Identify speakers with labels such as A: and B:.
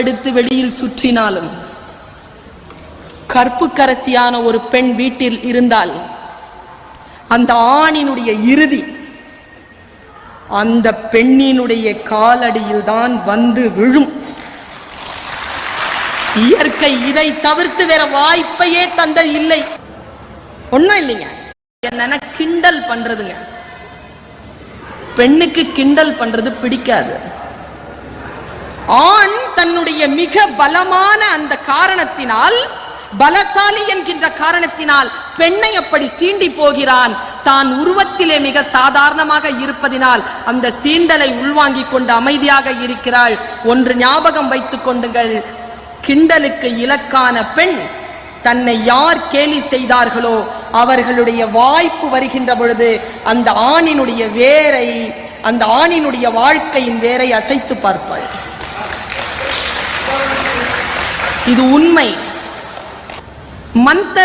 A: எடுத்து வெளியில் சுற்றினாலும் கற்புக்கரசியான ஒரு பெண் வீட்டில் இருந்தால் அந்த ஆணினுடைய இறுதி அந்த பெண்ணினுடைய காலடியில் தான் வந்து விழும். இயற்கை இதை தவிர்த்து வேற வாய்ப்பையே தந்த இல்லை. ஒண்ணும் இல்லைங்க, என்ன கிண்டல் பண்றதுங்க. பெண்ணுக்கு கிண்டல் பண்றது பிடிக்காது. ஆண் தன்னுடைய மிக பலமான அந்த காரணத்தினால், பலசாலி என்கின்ற காரணத்தினால் பெண்ணை அப்படி சீண்டி போகிறான். தான் உருவத்திலே மிக சாதாரணமாக இருப்பதினால் அந்த சீண்டலை உள்வாங்கிக் கொண்டு அமைதியாக இருக்கிறாள். ஒன்று ஞாபகம் வைத்துக் கொண்டுங்கள், கிண்டலுக்கு இலக்கான பெண் தன்னை யார் கேலி செய்தார்களோ அவர்களுடைய வாய்ப்பு வருகின்ற பொழுது அந்த ஆணினுடைய வேரை, அந்த ஆணினுடைய வாழ்க்கையின் வேரை அசைத்து பார்ப்பாள். இது உண்மை. மந்த